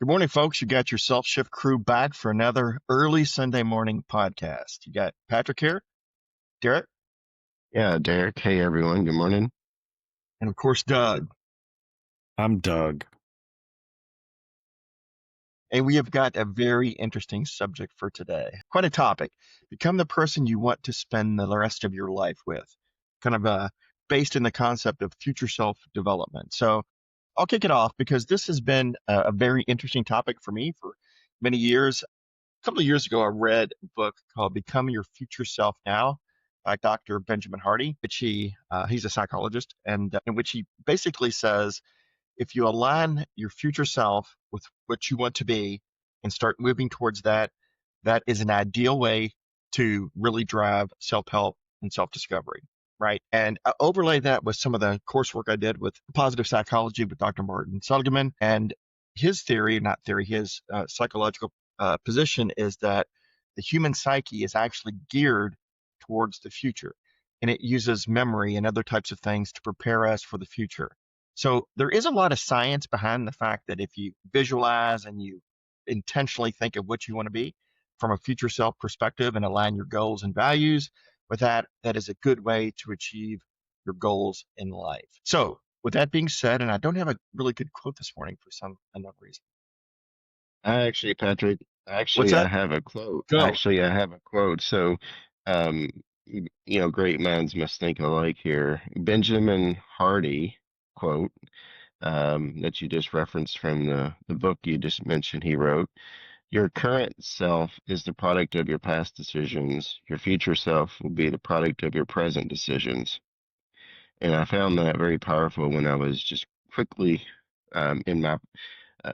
Good morning, folks. You got your Self Shift crew back for another early Sunday morning podcast. You got Patrick here, Derek, Yeah, Derek. Hey, everyone. Good morning. and of course, Doug. I'm Doug. And we have got a very interesting subject for today. Quite a topic. Become the person you want to spend the rest of your life with. Kind of based in the concept of future self development. So I'll kick it off because this has been a very interesting topic for me for many years. A couple of years ago, I read a book called Become Your Future Self Now by Dr. Benjamin Hardy, which he's a psychologist, and in which he basically says, if you align your future self with what you want to be and start moving towards that, that is an ideal way to really drive self-help and self-discovery, right? And I overlay that with some of the coursework I did with positive psychology with Dr. Martin Seligman, and his theory, not theory, his psychological position is that the human psyche is actually geared towards the future, and it uses memory and other types of things to prepare us for the future. So there is a lot of science behind the fact that if you visualize and you intentionally think of what you want to be from a future self perspective and align your goals and values with that, that is a good way to achieve your goals in life. So with that being said, and I don't have a really good quote this morning for some unknown reason. Patrick, What's I that? have a quote. Go. I have a quote. So, great minds must think alike here. Benjamin Hardy quote, that you just referenced from the book you just mentioned he wrote. Your current self is the product of your past decisions. Your future self will be the product of your present decisions. And I found that very powerful when I was just quickly in my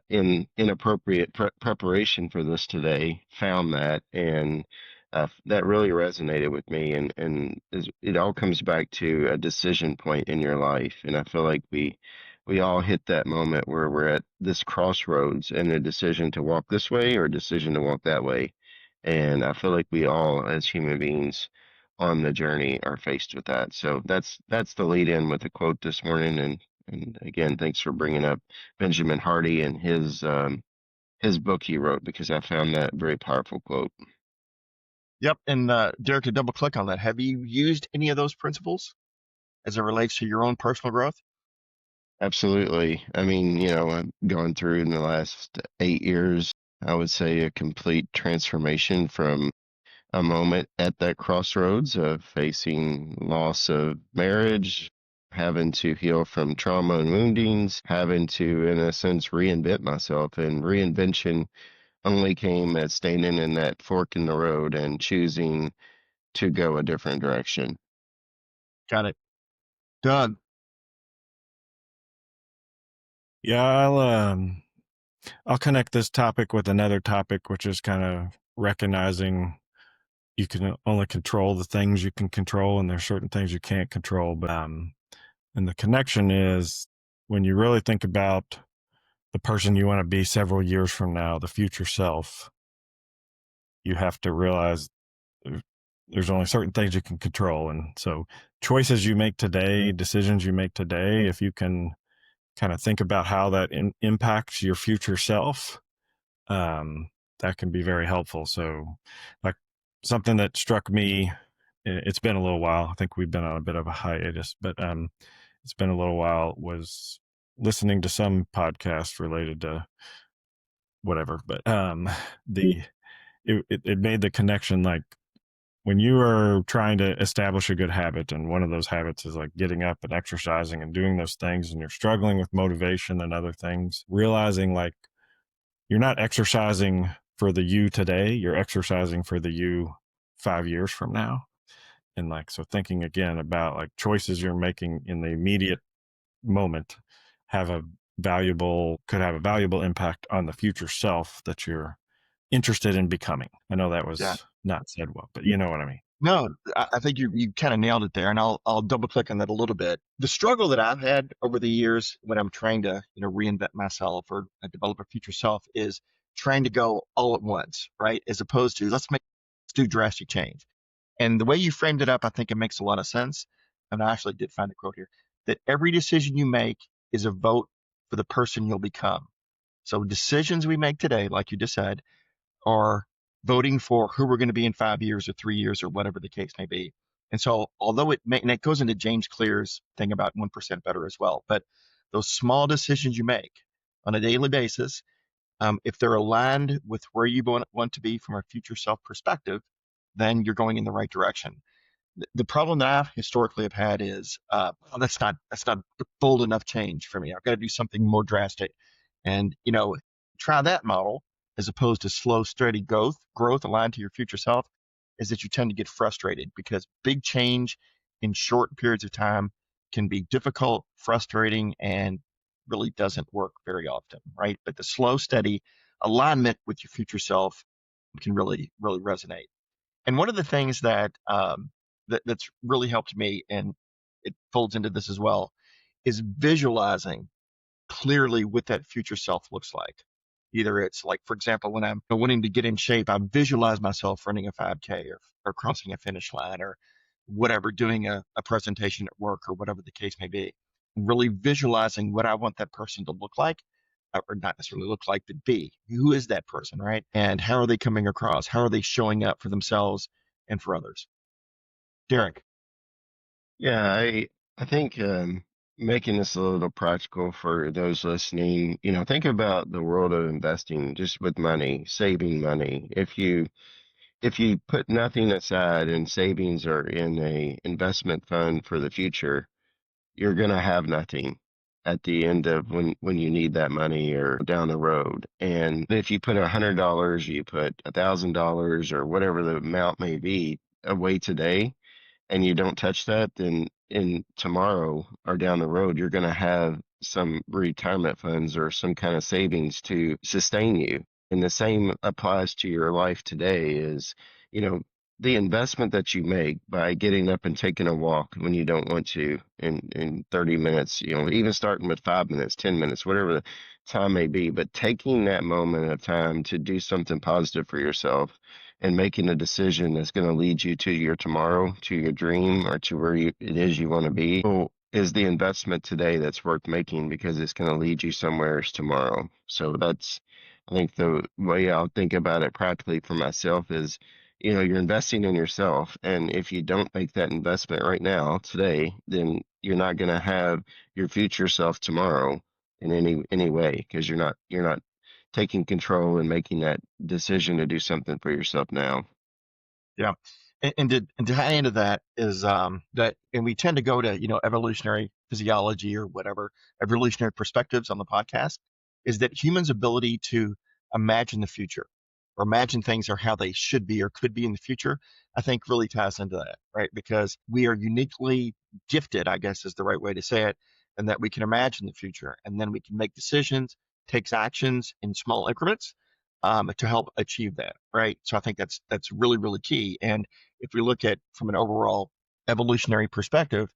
in inappropriate preparation for this today, found that, and that really resonated with me. And it all comes back to a decision point in your life, and I feel like we all hit that moment where we're at this crossroads and a decision to walk this way or a decision to walk that way. And I feel like we all, as human beings on the journey, are faced with that. So that's the lead in with the quote this morning. And again, thanks for bringing up Benjamin Hardy and his book he wrote, because I found that very powerful quote. Yep. And Derek, to double click on that, have you used any of those principles as it relates to your own personal growth? Absolutely. I mean, I've gone through in the last 8 years, I would say, a complete transformation from a moment at that crossroads of facing loss of marriage, having to heal from trauma and woundings, having to, in a sense, reinvent myself. And reinvention only came at standing in that fork in the road and choosing to go a different direction. Got it. Doug. Yeah, I'll connect this topic with another topic, which is kind of recognizing you can only control the things you can control, and there's certain things you can't control. But and the connection is when you really think about the person you want to be several years from now, the future self, you have to realize there's only certain things you can control. And so choices you make today, decisions you make today, if you can kind of think about how that impacts your future self, that can be very helpful. So like something that struck me, it's been a little while. I think we've been on a bit of a hiatus, but it's been a little while, was listening to some podcast related to whatever, but it made the connection, like when you are trying to establish a good habit, and one of those habits is like getting up and exercising and doing those things, and you're struggling with motivation and other things, realizing like you're not exercising for the you today, you're exercising for the you 5 years from now. And like, so thinking again about like choices you're making in the immediate moment could have a valuable impact on the future self that you're interested in becoming. I know that Yeah. was not said well, but you know what I mean. No, I think you kind of nailed it there, and I'll double click on that a little bit. The struggle that I've had over the years when I'm trying to reinvent myself or develop a future self is trying to go all at once, right? As opposed to let's do drastic change. And the way you framed it up, I think it makes a lot of sense. And I actually did find a quote here that every decision you make is a vote for the person you'll become. So decisions we make today, like you just said, are voting for who we're going to be in 5 years or 3 years or whatever the case may be. And so, although and it goes into James Clear's thing about 1% better as well, but those small decisions you make on a daily basis, if they're aligned with where you want to be from a future self perspective, then you're going in the right direction. The problem that I historically have had is, well, that's not bold enough change for me. I've got to do something more drastic, and try that model as opposed to slow, steady growth aligned to your future self. Is that you tend to get frustrated because big change in short periods of time can be difficult, frustrating, and really doesn't work very often, right? But the slow, steady alignment with your future self can really, really resonate. And one of the things that's really helped me, and it folds into this as well, is visualizing clearly what that future self looks like. Either it's like, for example, when I'm wanting to get in shape, I visualize myself running a 5K or crossing a finish line or whatever, doing a presentation at work or whatever the case may be. Really visualizing what I want that person to look like, or not necessarily look like, but be. Who is that person, right? And how are they coming across? How are they showing up for themselves and for others? Derek. Yeah, I think making this a little practical for those listening, think about the world of investing just with money, saving money. If you put nothing aside and savings are in a investment fund for the future, you're gonna have nothing at the end of when you need that money or down the road. And if you put $100, you put $1,000 or whatever the amount may be away today, and you don't touch that, then in tomorrow or down the road, you're going to have some retirement funds or some kind of savings to sustain you. And the same applies to your life today is, you know, the investment that you make by getting up and taking a walk when you don't want to in 30 minutes, even starting with 5 minutes, 10 minutes, whatever the time may be, but taking that moment of time to do something positive for yourself and making a decision that's going to lead you to your tomorrow, to your dream, or to where it is you want to be, is the investment today that's worth making because it's going to lead you somewhere tomorrow. So that's, I think, the way I'll think about it practically for myself is, you're investing in yourself. And if you don't make that investment right now, today, then you're not going to have your future self tomorrow in any way because you're not taking control and making that decision to do something for yourself now. Yeah. And to tie into that is that, and we tend to go to, evolutionary physiology or whatever, evolutionary perspectives on the podcast, is that humans' ability to imagine the future or imagine things or how they should be or could be in the future, I think really ties into that, right? Because we are uniquely gifted, I guess is the right way to say it, and that we can imagine the future and then we can make decisions, takes actions in small increments to help achieve that, right? So I think that's really, really key. And if we look at from an overall evolutionary perspective,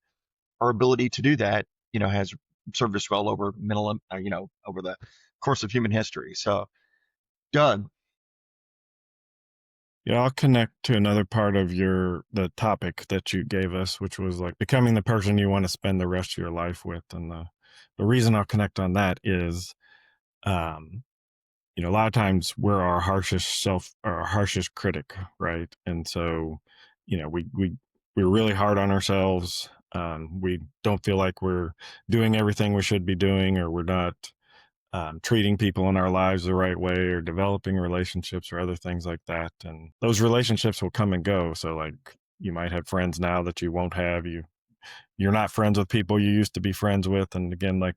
our ability to do that, has served us well over over the course of human history. So, Doug. Yeah, I'll connect to another part of the topic that you gave us, which was like becoming the person you want to spend the rest of your life with. And the reason I'll connect on that is, um, a lot of times we're our harshest critic, right? And so, we're really hard on ourselves. We don't feel like we're doing everything we should be doing, or we're not treating people in our lives the right way, or developing relationships or other things like that. And those relationships will come and go. So like you might have friends now that you won't have. You're not friends with people you used to be friends with. And again, like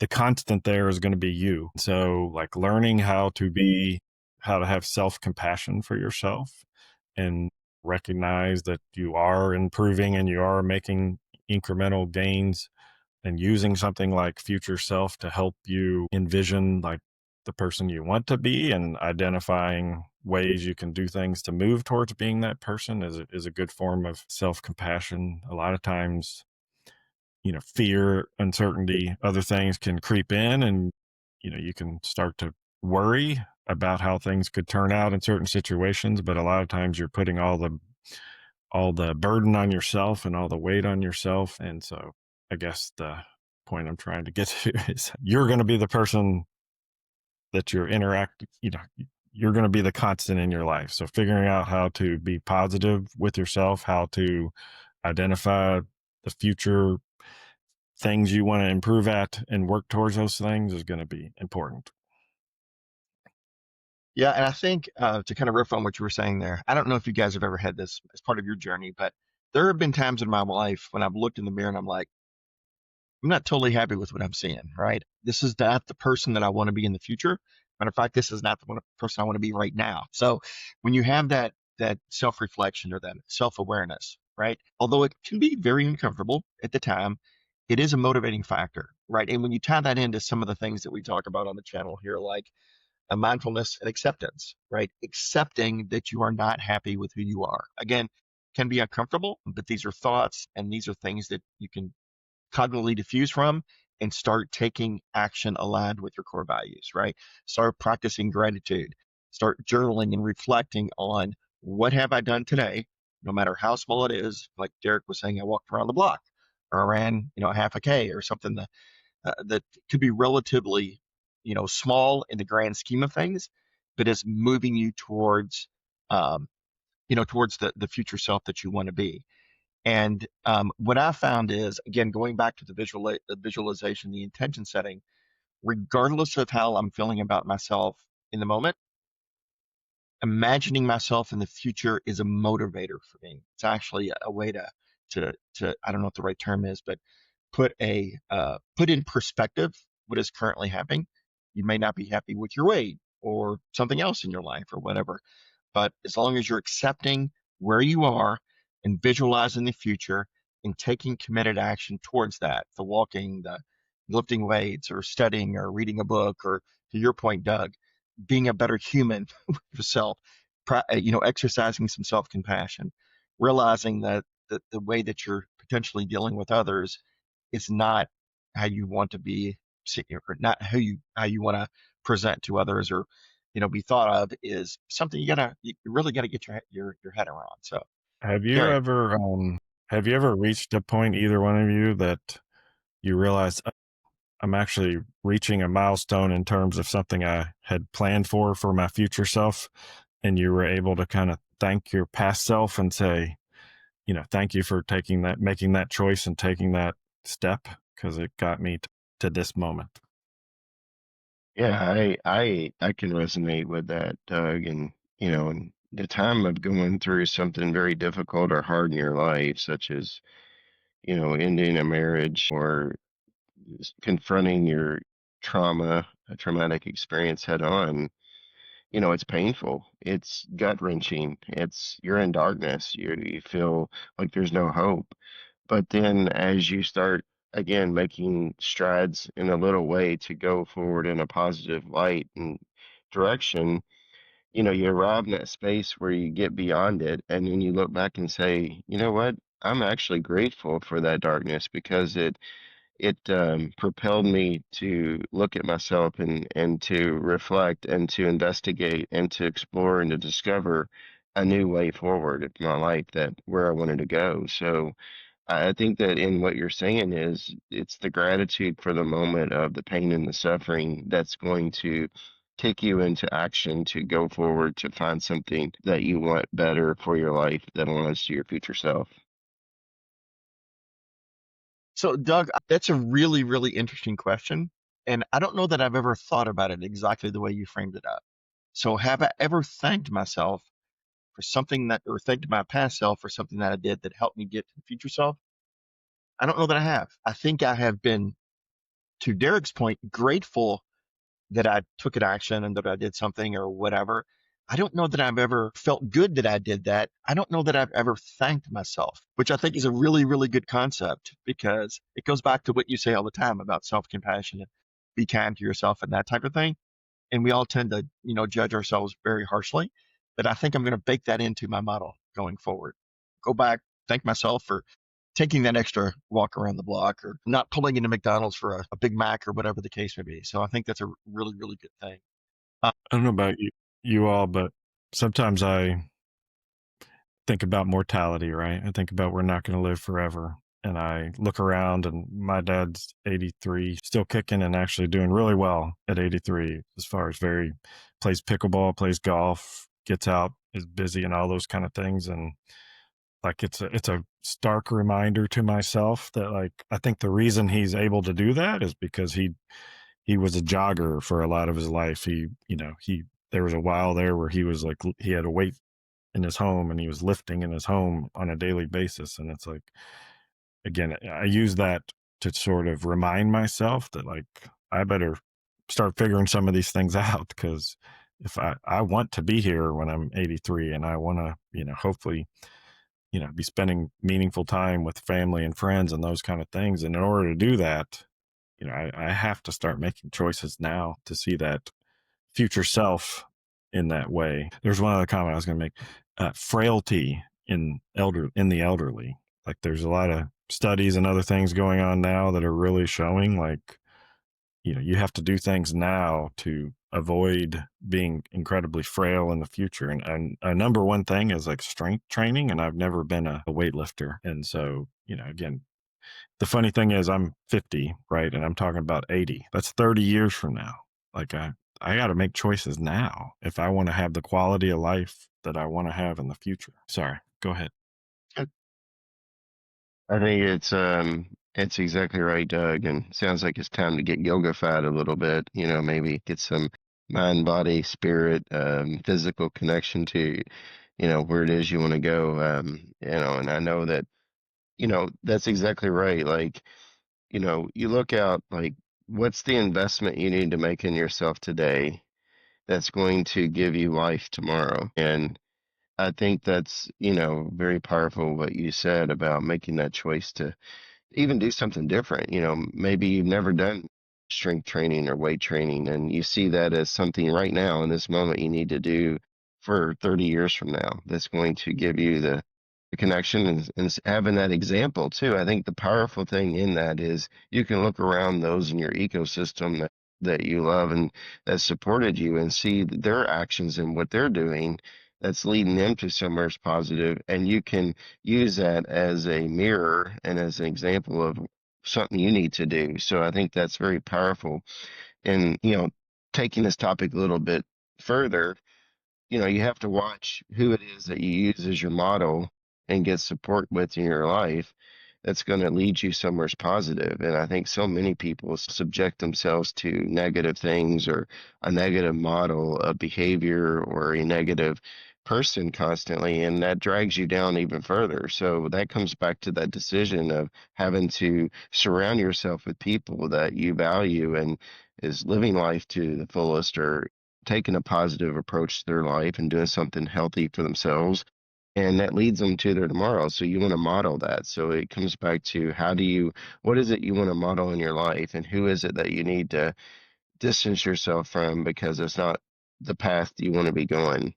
the constant there is going to be you. So like learning how to have self-compassion for yourself and recognize that you are improving and you are making incremental gains, and using something like future self to help you envision like the person you want to be, and identifying ways you can do things to move towards being that person is a good form of self-compassion. A lot of times, fear, uncertainty, other things can creep in, and you can start to worry about how things could turn out in certain situations, but a lot of times you're putting all the burden on yourself and all the weight on yourself. And so I guess the point I'm trying to get to is you're going to be the person that you're you're going to be the constant in your life. So figuring out how to be positive with yourself, how to identify the future things you want to improve at and work towards those things is going to be important. Yeah, and I think to kind of riff on what you were saying there, I don't know if you guys have ever had this as part of your journey, but there have been times in my life when I've looked in the mirror and I'm like, I'm not totally happy with what I'm seeing, right? This is not the person that I want to be in the future. Matter of fact, this is not the person I want to be right now. So when you have that self-reflection or that self-awareness, right? Although it can be very uncomfortable at the time, it is a motivating factor, right? And when you tie that into some of the things that we talk about on the channel here, like a mindfulness and acceptance, right? Accepting that you are not happy with who you are. Again, can be uncomfortable, but these are thoughts and these are things that you can cognitively diffuse from and start taking action aligned with your core values, right? Start practicing gratitude, start journaling and reflecting on what have I done today, no matter how small it is. Like Derek was saying, I walked around the block or I ran, half a K or something that could be relatively, small in the grand scheme of things, but is moving you towards, towards the future self that you want to be. And what I found is, again, going back to the visualization, the intention setting, regardless of how I'm feeling about myself in the moment, imagining myself in the future is a motivator for me. It's actually a way to I don't know what the right term is, but put in perspective what is currently happening. You may not be happy with your weight or something else in your life or whatever, but as long as you're accepting where you are and visualizing the future and taking committed action towards that, the walking, the lifting weights or studying or reading a book, or to your point, Doug, being a better human with yourself, exercising some self-compassion, realizing that the way that you're potentially dealing with others is not how you want to be, or not how you want to present to others, or be thought of, is something you really gotta get your head around. So Have you Derek. ever have you ever reached a point, either one of you, that you realize I'm actually reaching a milestone in terms of something I had planned for my future self, and you were able to kind of thank your past self and say, thank you for making that choice and taking that step because it got me to this moment. Yeah, I can resonate with that, Doug, and in the time of going through something very difficult or hard in your life, such as ending a marriage or confronting your a traumatic experience head on. It's painful. It's gut wrenching. You're in darkness. You feel like there's no hope. But then as you start again making strides in a little way to go forward in a positive light and direction, you arrive in that space where you get beyond it, and then you look back and say, you know what? I'm actually grateful for that darkness because it propelled me to look at myself and to reflect and to investigate and to explore and to discover a new way forward in my life, that where I wanted to go. So I think that in what you're saying is it's the gratitude for the moment of the pain and the suffering that's going to take you into action to go forward to find something that you want better for your life that aligns to your future self. So Doug, that's a really, really interesting question, and I don't know that I've ever thought about it exactly the way you framed it up. So have I ever thanked myself for something that, or thanked my past self for something that I did that helped me get to the future self? I don't know that I have. I think I have been, to Derek's point, grateful that I took an action and that I did something or whatever. I don't know that I've ever felt good that I did that. I don't know that I've ever thanked myself, which I think is a really, really good concept, because it goes back to what you say all the time about self-compassion and be kind to yourself and that type of thing. And we all tend to, judge ourselves very harshly. But I think I'm going to bake that into my model going forward. Go back, thank myself for taking that extra walk around the block, or not pulling into McDonald's for a Big Mac or whatever the case may be. So I think that's a really, really good thing. I don't know about you all, but sometimes I think about mortality, right? I think about we're not going to live forever. and I look around, and my dad's 83, still kicking and actually doing really well at 83, as far as plays pickleball, plays golf, gets out, is busy and all those kind of things. And like, it's a stark reminder to myself that, like, I think the reason he's able to do that is because he was a jogger for a lot of his life. He there was a while there where he was like, he had a weight in his home and he was lifting in his home on a daily basis. And it's like, again, I use that to sort of remind myself that, like, I better start figuring some of these things out, because if I want to be here when I'm 83, and I want to, hopefully, be spending meaningful time with family and friends and those kind of things. And in order to do that, I have to start making choices now to see that future self in that way. There's one other comment I was going to make: frailty in the elderly. Like, there's a lot of studies and other things going on now that are really showing, like, you have to do things now to avoid being incredibly frail in the future. And a number one thing is like strength training. And I've never been a weightlifter. And so, again, the funny thing is I'm 50, right? And I'm talking about 80. That's 30 years from now. Like, I got to make choices now if I want to have the quality of life that I want to have in the future. Sorry, go ahead. I think it's exactly right, Doug, and sounds like it's time to get yoga-fied a little bit, maybe get some mind, body, spirit, physical connection to, where it is you want to go. And I know that, that's exactly right. Like, you look out, like, what's the investment you need to make in yourself today that's going to give you life tomorrow? And I think that's, very powerful what you said about making that choice to even do something different. Maybe you've never done strength training or weight training, and you see that as something right now in this moment you need to do for 30 years from now. That's going to give you the connection and having that example too. I think the powerful thing in that is you can look around those in your ecosystem that you love and that supported you and see their actions and what they're doing that's leading them to somewhere positive, and you can use that as a mirror and as an example of something you need to do. So I think that's very powerful. And, taking this topic a little bit further, you have to watch who it is that you use as your model and get support with in your life that's going to lead you somewhere positive. And I think so many people subject themselves to negative things or a negative model of behavior or a negative person constantly, and that drags you down even further. So that comes back to that decision of having to surround yourself with people that you value and is living life to the fullest, or taking a positive approach to their life and doing something healthy for themselves. And that leads them to their tomorrow. So you want to model that. So it comes back to what is it you want to model in your life, and who is it that you need to distance yourself from because it's not the path you want to be going.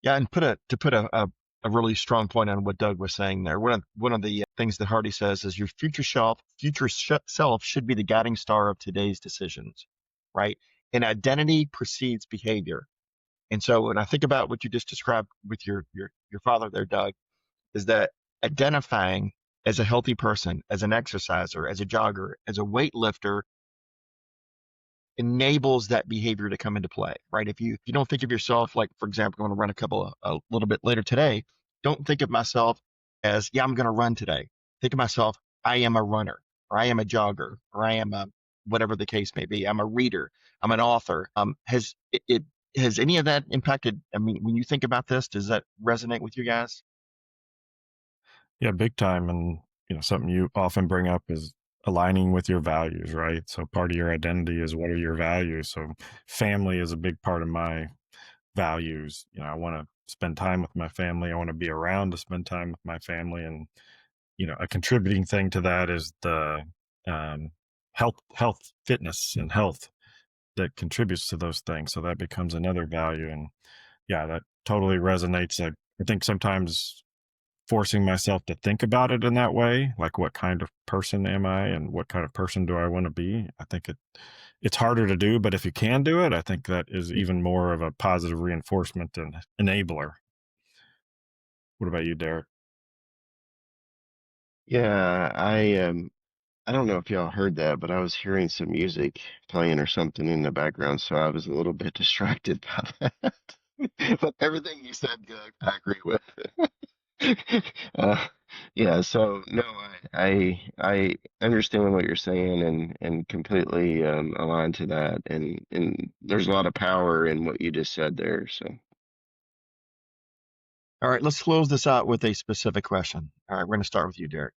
Yeah, and to put a really strong point on what Doug was saying there. One of the things that Hardy says is your self should be the guiding star of today's decisions, right? And identity precedes behavior. And so when I think about what you just described with your father there, Doug, is that identifying as a healthy person, as an exerciser, as a jogger, as a weightlifter enables that behavior to come into play, right? If you don't think of yourself, like, for example, I'm going to run a little bit later today. Don't think of myself as, yeah, I'm going to run today. Think of myself, I am a runner, or I am a jogger, or I am a whatever the case may be. I'm a reader. I'm an author. Has any of that impacted? I mean, when you think about this, does that resonate with you guys? Yeah, big time. And, something you often bring up is aligning with your values, right? So part of your identity is, what are your values? So family is a big part of my values. I want to spend time with my family. I want to be around to spend time with my family. And, a contributing thing to that is the um, fitness and health that contributes to those things. So that becomes another value. And yeah, that totally resonates. I think sometimes forcing myself to think about it in that way, like, what kind of person am I and what kind of person do I want to be? I think it's harder to do, but if you can do it, I think that is even more of a positive reinforcement and enabler. What about you, Derek? Yeah, I don't know if y'all heard that, but I was hearing some music playing or something in the background, so I was a little bit distracted by that. But everything you said, Doug, I agree with. Uh, yeah, so no, I understand what you're saying and completely aligned to that, and there's a lot of power in what you just said there. So All right, let's close this out with a specific question. All right, we're going to start with you, Derek.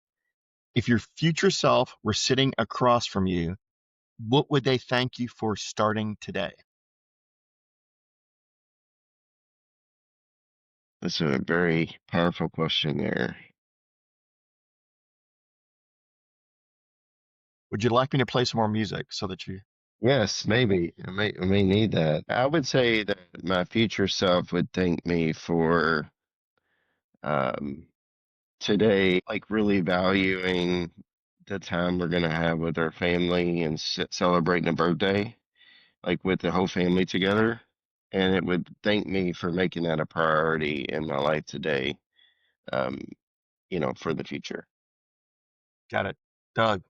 If your future self were sitting across from you, what would they thank you for starting today? that's a very powerful question there. Would you like me to play some more music so that you? Yes, maybe I may need that. I would say that my future self would thank me for um, today, like really valuing the time we're gonna have with our family and celebrating a birthday, like with the whole family together. And it would thank me for making that a priority in my life today, um, for the future. Got it. Doug,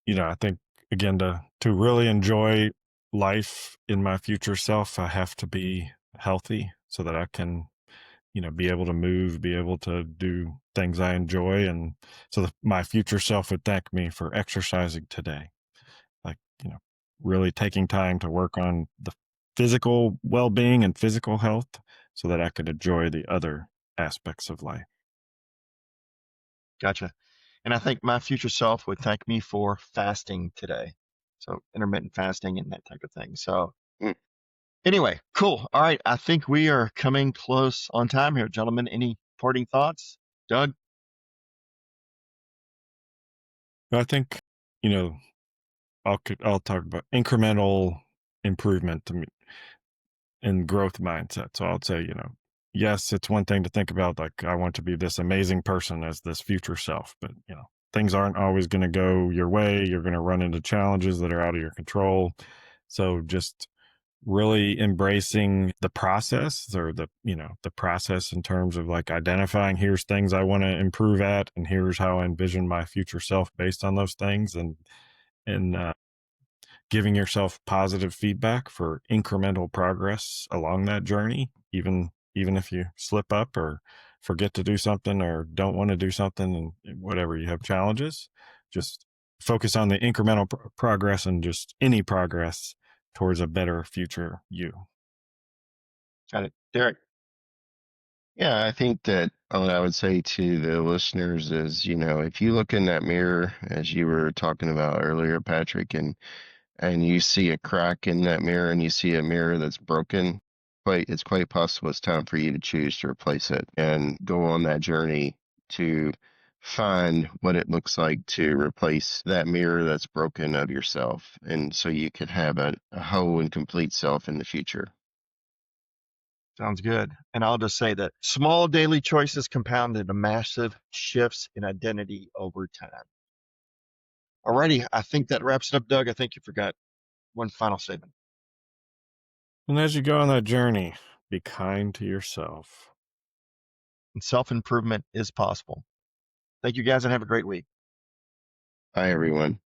I think again to really enjoy life in my future self, I have to be healthy so that I can, be able to move, be able to do things I enjoy, and so my future self would thank me for exercising today. Like, really taking time to work on the physical well-being and physical health so that I could enjoy the other aspects of life. gotcha. And I think my future self would thank me for fasting today. So intermittent fasting and that type of thing. So Mm. anyway, cool. All right. I think we are coming close on time here, gentlemen. Any parting thoughts? Doug? I think, you know, I'll talk about incremental improvement to me and growth mindset. So I'll say, yes, it's one thing to think about like I want to be this amazing person as this future self, but things aren't always going to go your way. You're going to run into challenges that are out of your control. So just really embracing the process or the process in terms of like identifying here's things I want to improve at and here's how I envision my future self based on those things, and giving yourself positive feedback for incremental progress along that journey, even if you slip up or forget to do something or don't want to do something, and whatever you have challenges, just focus on the incremental progress and just any progress towards a better future you. Got it. Derek? Yeah, I think that what I would say to the listeners is, if you look in that mirror, as you were talking about earlier, Patrick, and you see a crack in that mirror and you see a mirror that's broken, it's quite possible it's time for you to choose to replace it and go on that journey to find what it looks like to replace that mirror that's broken of yourself. And so you could have a whole and complete self in the future. Sounds good. And I'll just say that small daily choices compound into massive shifts in identity over time. Alrighty, I think that wraps it up, Doug. I think you forgot one final statement. And as you go on that journey, be kind to yourself. And self-improvement is possible. Thank you guys and have a great week. Hi, everyone.